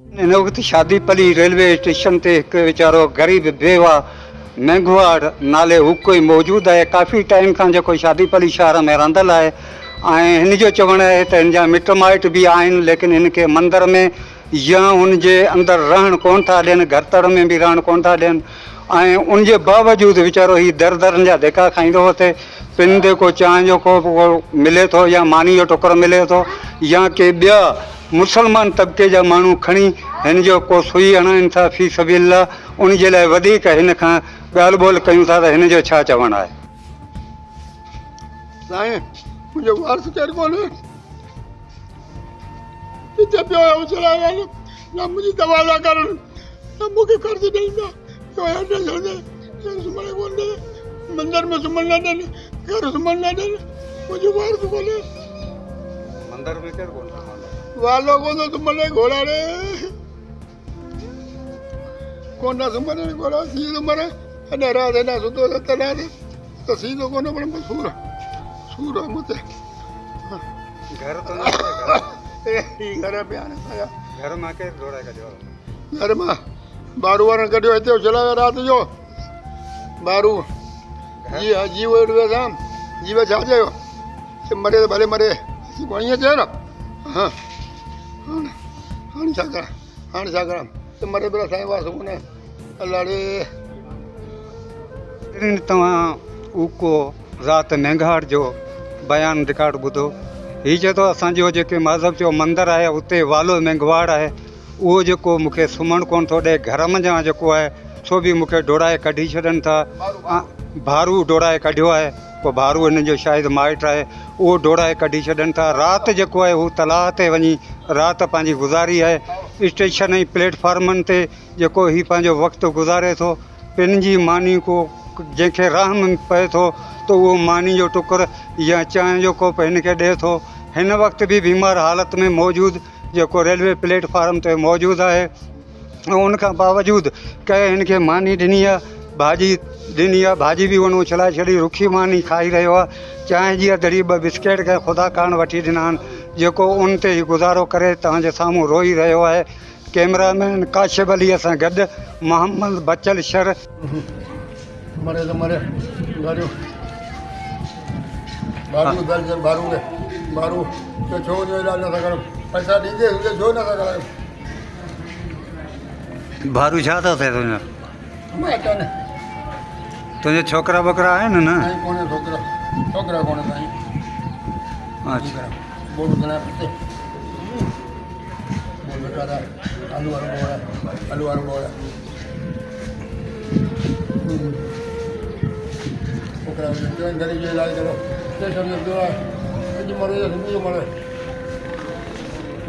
हिन वक़्तु शादीपली railway station ते हिकु वीचारो ग़रीब बेवा मेंघवाड़ नाले हू कोई मौजूदु आहे। काफ़ी टाइम खां जेको शादीपली शहर में रहंदल आहे ऐं हिन जो चवणु आहे त हिन जा मिट माइट बि आहिनि, लेकिन हिन खे मंदर में या हुन जे अंदरि रहणु कोन था ॾियनि, घरतड़ में बि रहणु कोन था ॾियनि ऐं उन जे बावजूदि वीचारो हीउ दर दरनि जा धिका खाईंदो हो। पिन ते को चांहि जो कोप मिले थो या मानी जो टुकुर मिले थो या के ॿिया मुसलमान तबिके जा माण्हू खणी हिन जो को सुई हणाइनि था फी सबिलिल्लाह, उन जे लाइ वधीक हिन खां ॻाल्हि ॿोल कयूं था त हिन जो छा चवणु आहे? साईं मुंहिंजो वारस केरु कोन्हे, किथे पियो आहे उछला वारो, न मुंहिंजी दवा था करनि न मूंखे कर्ज़ ॾींदा, सुम्हण कोन ॾे, मंदर में सुम्हण न ॾियनि, घर सुम्हण न ॾियनि, मुंहिंजो वारस कोन्हे। मंदर में केरु कोन वालो कोन सुम्हण घोड़ा रे कोन सुम्हण घोड़ा सी सुम्हण अञा राति अञा सुठो सत राति त सीधो कोन पर सूर सूर मुते घर तो घर पिया आहिनि घर मां केरु दौड़ाए कढियो? घर मां बारू वारनि कढियो हिते चला विया राति जो बारू जी जीव वेठा जीव छा चयो मरे त भले मरे ईअं चयो न। हा हाणे छा करा, हाणे छा करा त मरे भला साईं वास कोन्हे अलाह रे। तव्हां उको राति मेंघाड़ जो बयानु रिकॉर्ड ॿुधो, हीउ चए थो असांजो जेके मज़हब जो मंदरु आहे उते वालो मेंघवाड़ आहे, उहो जेको मूंखे सुम्हणु कोन थो ॾे, घर मंझां जेको आहे सो बि मूंखे डोड़ाए कढी छॾनि था। भारू डोड़ाए कढियो आहे, पोइ भारू हिन जो शायदि माइटु आहे, उहो डोड़ाए कढी छॾनि था। राति जेको आहे हू तलाउ ते वञी राति पंहिंजी गुज़ारी आहे। स्टेशन ऐं प्लेटफार्मनि ते जेको हीउ पंहिंजो वक़्तु गुज़ारे थो, पिन जी मानी को जंहिंखे राह में पए थो त उहो मानी जो टुकुर या चांहि जो कोप हिन खे ॾिए थो। हिन वक़्तु बि बीमार हालत में मौजूदु जेको रेलवे प्लेटफार्म ते मौजूदु आहे ऐं उनखां बावजूदि कंहिं हिन खे मानी ॾिनी आहे, भाॼी ॾिनी आहे, भाॼी बि उन उछलाए छॾी, रुखी मानी खाई रहियो आहे। चांहि जी दड़ी ॿ बिस्किट कंहिं ख़ुदा कान वठी ॾिना आहिनि, जेको उन ते ई गुज़ारो करे तव्हांजे साम्हूं रोई रहियो आहे। कैमरामैन काशिफ अलीअ सां गॾु मोहम्मद बचल शर। मरे त मरे गाड़ियो बारू दर्ज बारू खे बारू तो छो जो इलाज नथा करो, पैसा ॾींदे हुजे छो नथा करायो? भारू छा थो थिए तुंहिंजो? माइटनि तुंहिंजे छोकिरा वोकिरा आहिनि न? साईं कोन्हे छोकिरा, छोकिरा कोन्हे साईं। अच्छा बोल ॿुधणा पिते बोल बेकार आहे, आलू वारो बोल आहे, आलू वारो बोल आहे। छोकिरा ग़रीब जो इलाज करो, स्टेशन में पियो आहे, अॼु मरे त सुबुह जो मरे।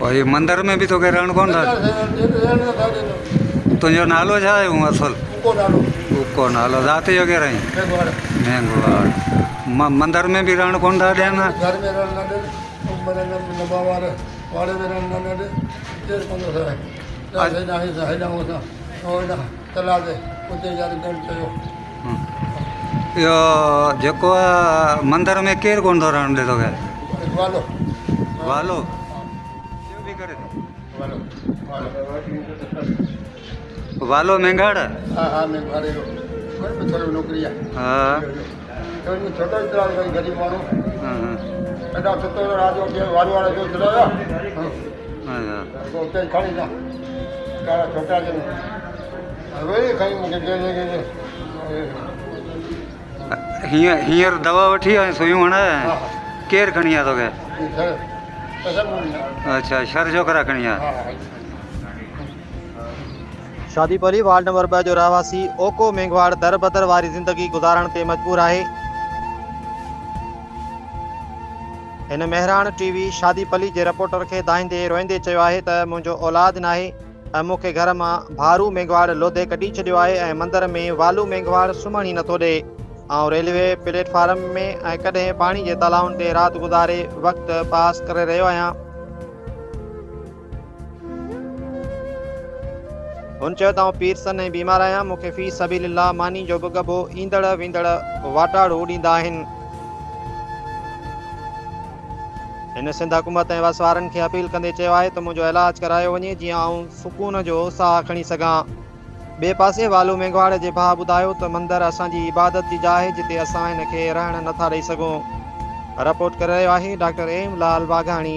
और ये मंदर में भी तो कह रहण कोन था? तुंहिंजो नालो छा आहे हूअं असुल? उको नालो ज़ाति जो कहिड़ो आहे? मेंघवाड़। मंदर में बि रहण कोन था ॾियनि? घर में रहण न ॾियनि, नबा वारे में रहण न ॾियनि, केरु कंदो हेॾां तला ते उते ॾियणु चयो। इहो जेको आहे मंदर में केरु कोन थो रहण ॾे तोखे? वालो वालो वालो मेंघाड़? हा हा मेंघाड़े जो थोरो नौकिरी आहे। हा छोटो ई तरह भई ग़रीब माण्हू एॾा सुठो राजो वारो वारो जो चलायो उते खणी था छोकिरा ॼण खणी मूंखे हींअर दवा वठी ऐं सुयूं हणाए? केरु खणी आहे तोखे? अच्छा शर छोकिरा खणी आहे। शादीपली वार्ड नंबर 2 जो रहवासी ओको मेंघवाड़ दर बदर वारी ज़िंदगी गुज़ारण ते मजबूर आहे। हिन मेहरान टीवी शादीपली जे रिपोर्टर खे दाईंदे रोईंदे चयो आहे त मुंहिंजो औलाद नाहे ऐं मूंखे घर मां भारू मेंघवाड़ लोधे कढी छॾियो आहे ऐं मंदर में वालू मेंघवाड़ सुम्हण ई नथो ॾे ऐं रेलवे प्लेटफार्म में ऐं कॾहिं पाणी जे तलाउनि ते राति गुज़ारे वक़्तु पास करे रहियो आहियां। हुन चयो त पीर सन ऐं बीमार आहियां, मूंखे फी सबिलिल्लाह मानी जो बि गबो ईंदड़ वेंदड़ वाटाड़ो ॾींदा आहिनि। हिन सिंध हुकूमत ऐं वस वारनि खे अपील कंदे चयो आहे त मुंहिंजो इलाजु करायो वञे जीअं आउं सुकून जो साहु खणी सघां। ॿिए पासे वालू मेंघवाड़ जे भाउ ॿुधायो त मंदरु असांजी इबादत जी जाइ आहे जिते असां हिन खे रहण नथा ॾेई सघूं। रिपोर्ट करे रहियो आहे डॉक्टर एम लाल वाघाणी।